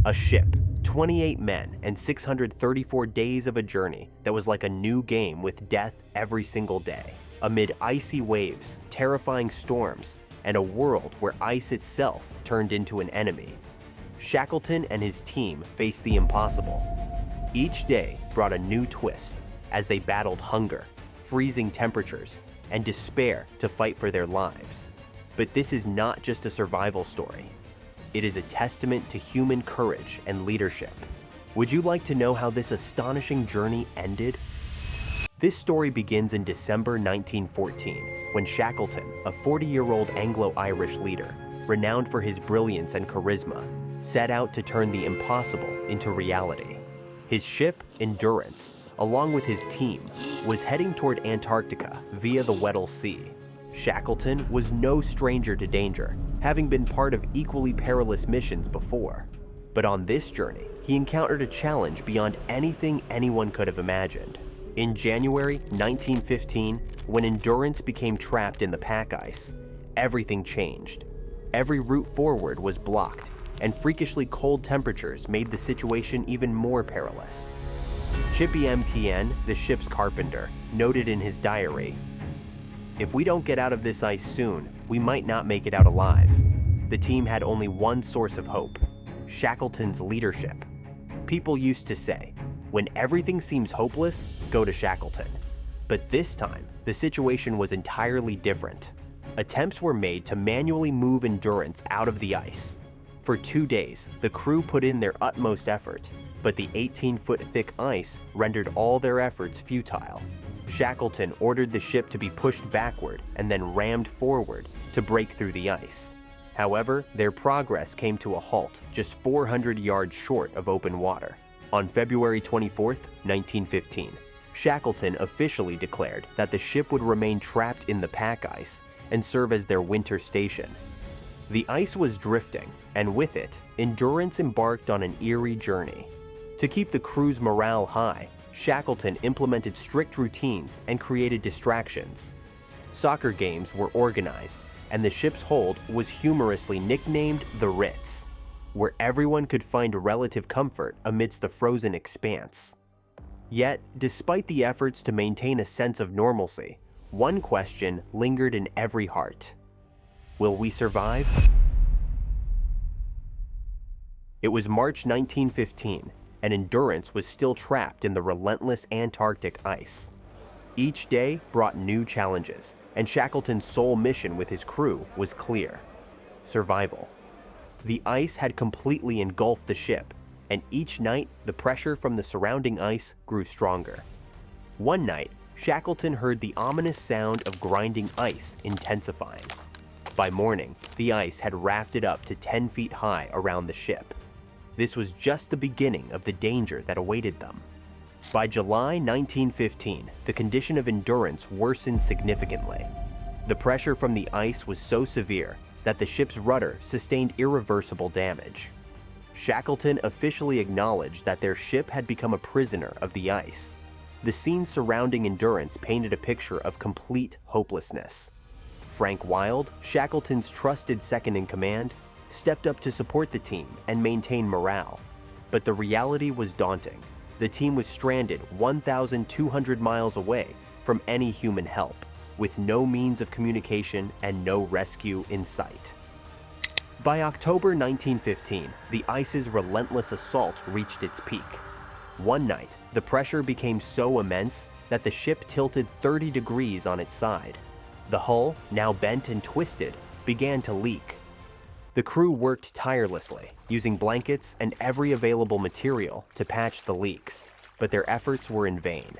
A ship, 28 men, and 634 days of a journey that was like a new game with death every single day. Amid icy waves, terrifying storms, and a world where ice itself turned into an enemy, Shackleton and his team faced the impossible. Each day brought a new twist as they battled hunger, freezing temperatures, and despair to fight for their lives. But this is not just a survival story. It is a testament to human courage and leadership. Would you like to know how this astonishing journey ended? This story begins in December 1914, when Shackleton, a 40-year-old Anglo-Irish leader, renowned for his brilliance and charisma, set out to turn the impossible into reality. His ship, Endurance, along with his team, was heading toward Antarctica via the Weddell Sea. Shackleton was no stranger to danger, having been part of equally perilous missions before. But on this journey, he encountered a challenge beyond anything anyone could have imagined. In January 1915, when Endurance became trapped in the pack ice, everything changed. Every route forward was blocked, and freakishly cold temperatures made the situation even more perilous. Chippy MTN, the ship's carpenter, noted in his diary, "If we don't get out of this ice soon, we might not make it out alive." The team had only one source of hope: Shackleton's leadership. People used to say, when everything seems hopeless, go to Shackleton. But this time, the situation was entirely different. Attempts were made to manually move Endurance out of the ice. For 2 days, the crew put in their utmost effort, but the 18-foot thick ice rendered all their efforts futile. Shackleton ordered the ship to be pushed backward and then rammed forward to break through the ice. However, their progress came to a halt just 400 yards short of open water. On February 24, 1915, Shackleton officially declared that the ship would remain trapped in the pack ice and serve as their winter station. The ice was drifting, and with it, Endurance embarked on an eerie journey. To keep the crew's morale high, Shackleton implemented strict routines and created distractions. Soccer games were organized, and the ship's hold was humorously nicknamed the Ritz, where everyone could find relative comfort amidst the frozen expanse. Yet, despite the efforts to maintain a sense of normalcy, one question lingered in every heart: will we survive? It was March 1915, and Endurance was still trapped in the relentless Antarctic ice. Each day brought new challenges, and Shackleton's sole mission with his crew was clear: survival. The ice had completely engulfed the ship, and each night the pressure from the surrounding ice grew stronger. One night, Shackleton heard the ominous sound of grinding ice intensifying. By morning, the ice had rafted up to 10 feet high around the ship. This was just the beginning of the danger that awaited them. By July 1915, the condition of Endurance worsened significantly. The pressure from the ice was so severe that the ship's rudder sustained irreversible damage. Shackleton officially acknowledged that their ship had become a prisoner of the ice. The scene surrounding Endurance painted a picture of complete hopelessness. Frank Wild, Shackleton's trusted second-in-command, stepped up to support the team and maintain morale. But the reality was daunting. The team was stranded 1,200 miles away from any human help, with no means of communication and no rescue in sight. By October 1915, the ice's relentless assault reached its peak. One night, the pressure became so immense that the ship tilted 30 degrees on its side. The hull, now bent and twisted, began to leak. The crew worked tirelessly, using blankets and every available material to patch the leaks, but their efforts were in vain.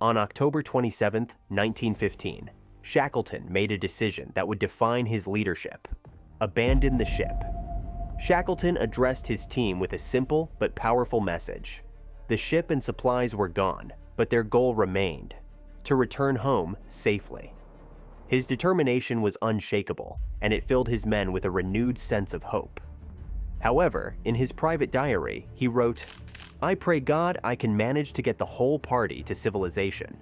On October 27, 1915, Shackleton made a decision that would define his leadership: abandon the ship. Shackleton addressed his team with a simple but powerful message. The ship and supplies were gone, but their goal remained: to return home safely. His determination was unshakable, and it filled his men with a renewed sense of hope. However, in his private diary, he wrote, "I pray God I can manage to get the whole party to civilization."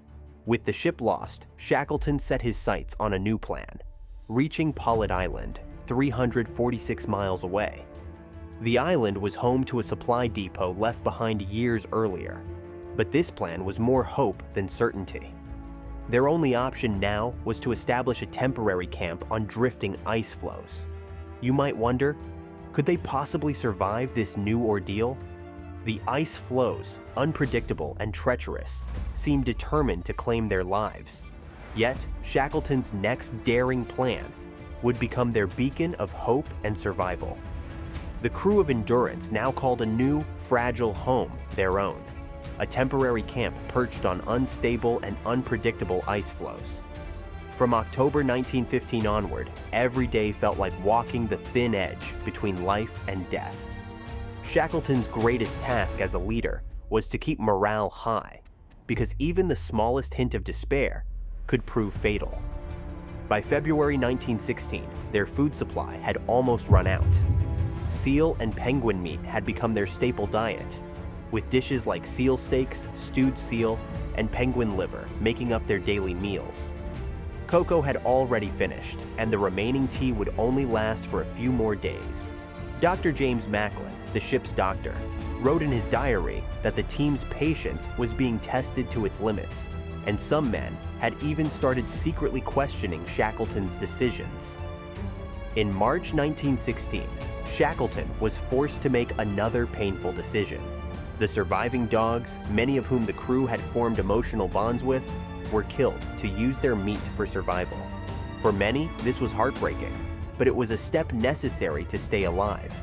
With the ship lost, Shackleton set his sights on a new plan: reaching Pollitt Island, 346 miles away. The island was home to a supply depot left behind years earlier, but this plan was more hope than certainty. Their only option now was to establish a temporary camp on drifting ice floes. You might wonder, could they possibly survive this new ordeal? The ice floes, unpredictable and treacherous, seemed determined to claim their lives. Yet, Shackleton's next daring plan would become their beacon of hope and survival. The crew of Endurance now called a new, fragile home their own, a temporary camp perched on unstable and unpredictable ice floes. From October 1915 onward, every day felt like walking the thin edge between life and death. Shackleton's greatest task as a leader was to keep morale high, because even the smallest hint of despair could prove fatal. By February 1916, their food supply had almost run out. Seal and penguin meat had become their staple diet, with dishes like seal steaks, stewed seal, and penguin liver making up their daily meals. Cocoa had already finished, and the remaining tea would only last for a few more days. Dr. James Macklin, the ship's doctor, wrote in his diary that the team's patience was being tested to its limits, and some men had even started secretly questioning Shackleton's decisions. In March 1916, Shackleton was forced to make another painful decision. The surviving dogs, many of whom the crew had formed emotional bonds with, were killed to use their meat for survival. For many, this was heartbreaking, but it was a step necessary to stay alive.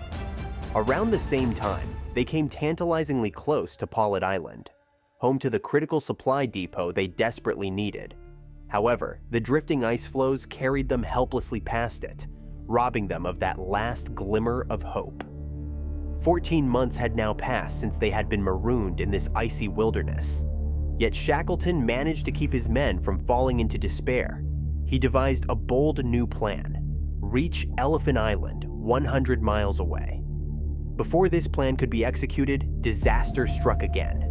Around the same time, they came tantalizingly close to Paulet Island, home to the critical supply depot they desperately needed. However, the drifting ice floes carried them helplessly past it, robbing them of that last glimmer of hope. 14 months had now passed since they had been marooned in this icy wilderness. Yet Shackleton managed to keep his men from falling into despair. He devised a bold new plan: reach Elephant Island, 100 miles away. Before this plan could be executed, disaster struck again.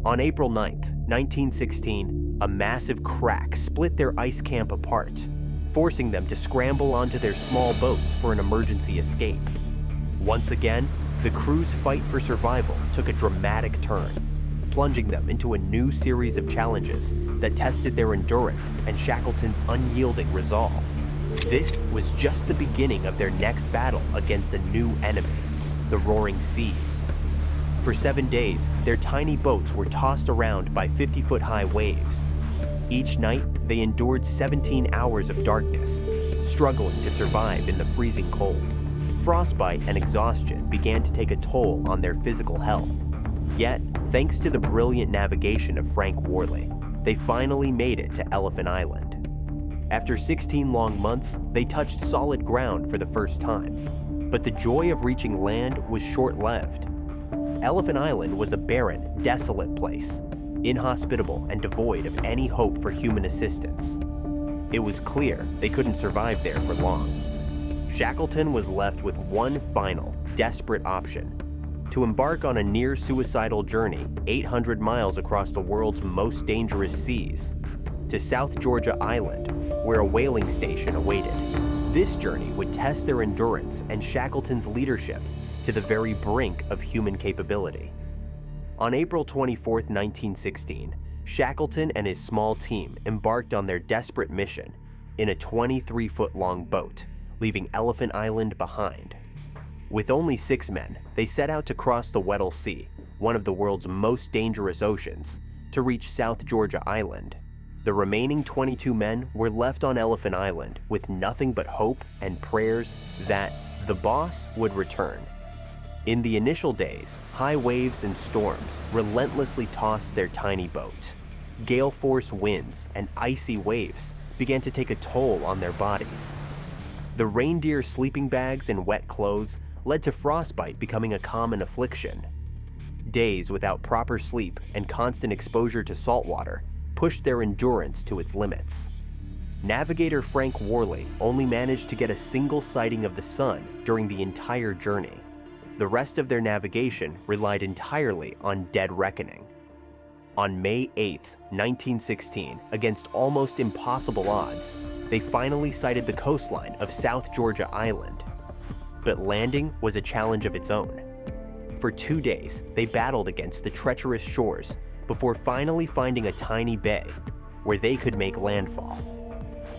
On April 9th, 1916, a massive crack split their ice camp apart, forcing them to scramble onto their small boats for an emergency escape. Once again, the crew's fight for survival took a dramatic turn, plunging them into a new series of challenges that tested their endurance and Shackleton's unyielding resolve. This was just the beginning of their next battle against a new enemy, the roaring seas. For 7 days, their tiny boats were tossed around by 50-foot-high waves. Each night, they endured 17 hours of darkness, struggling to survive in the freezing cold. Frostbite and exhaustion began to take a toll on their physical health. Yet, thanks to the brilliant navigation of Frank Worley, they finally made it to Elephant Island. After 16 long months, they touched solid ground for the first time. But the joy of reaching land was short-lived. Elephant Island was a barren, desolate place, inhospitable and devoid of any hope for human assistance. It was clear they couldn't survive there for long. Shackleton was left with one final, desperate option: to embark on a near-suicidal journey 800 miles across the world's most dangerous seas, to South Georgia Island, where a whaling station awaited. This journey would test their endurance and Shackleton's leadership to the very brink of human capability. On April 24, 1916, Shackleton and his small team embarked on their desperate mission in a 23-foot-long boat, leaving Elephant Island behind. With only 6 men, they set out to cross the Weddell Sea, one of the world's most dangerous oceans, to reach South Georgia Island. The remaining 22 men were left on Elephant Island with nothing but hope and prayers that the boss would return. In the initial days, high waves and storms relentlessly tossed their tiny boat. Gale force winds and icy waves began to take a toll on their bodies. The reindeer sleeping bags and wet clothes led to frostbite becoming a common affliction. Days without proper sleep and constant exposure to salt water pushed their endurance to its limits. Navigator Frank Worley only managed to get a single sighting of the sun during the entire journey. The rest of their navigation relied entirely on dead reckoning. On May 8, 1916, against almost impossible odds, they finally sighted the coastline of South Georgia Island. but landing was a challenge of its own. For 2 days, they battled against the treacherous shores before finally finding a tiny bay where they could make landfall.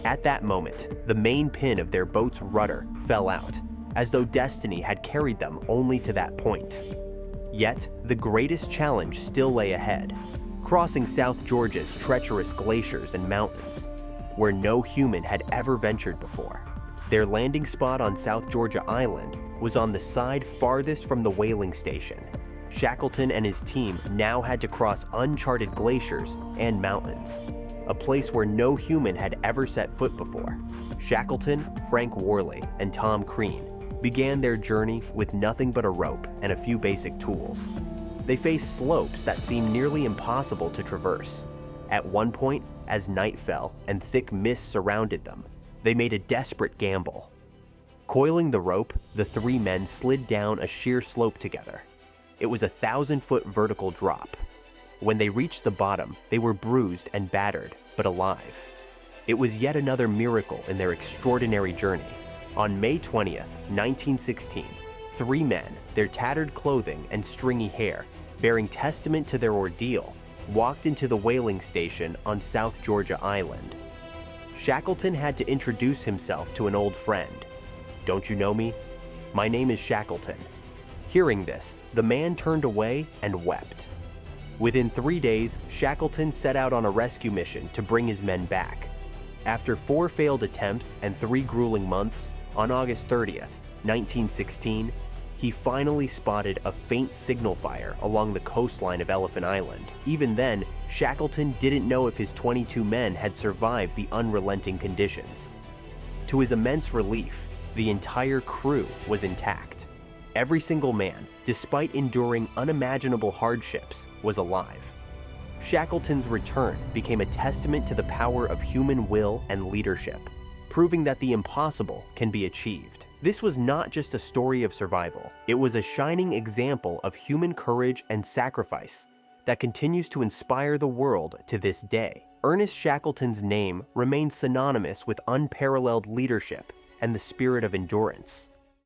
At that moment, the main pin of their boat's rudder fell out, as though destiny had carried them only to that point. Yet, the greatest challenge still lay ahead, crossing South Georgia's treacherous glaciers and mountains, where no human had ever ventured before. Their landing spot on South Georgia Island was on the side farthest from the whaling station. Shackleton and his team now had to cross uncharted glaciers and mountains, a place where no human had ever set foot before. Shackleton, Frank Worley, and Tom Crean began their journey with nothing but a rope and a few basic tools. They faced slopes that seemed nearly impossible to traverse. At one point, as night fell and thick mist surrounded them, they made a desperate gamble. Coiling the rope, the 3 men slid down a sheer slope together. It was a 1,000-foot vertical drop. When they reached the bottom, they were bruised and battered, but alive. It was yet another miracle in their extraordinary journey. On May 20th, 1916, 3 men, their tattered clothing and stringy hair, bearing testament to their ordeal, walked into the whaling station on South Georgia Island. Shackleton had to introduce himself to an old friend. "Don't you know me? My name is Shackleton." Hearing this, the man turned away and wept. Within 3 days, Shackleton set out on a rescue mission to bring his men back. After 4 failed attempts and 3 grueling months, on August 30th, 1916, he finally spotted a faint signal fire along the coastline of Elephant Island. Even then, Shackleton didn't know if his 22 men had survived the unrelenting conditions. To his immense relief, the entire crew was intact. Every single man, despite enduring unimaginable hardships, was alive. Shackleton's return became a testament to the power of human will and leadership, proving that the impossible can be achieved. This was not just a story of survival. It was a shining example of human courage and sacrifice that continues to inspire the world to this day. Ernest Shackleton's name remains synonymous with unparalleled leadership and the spirit of endurance.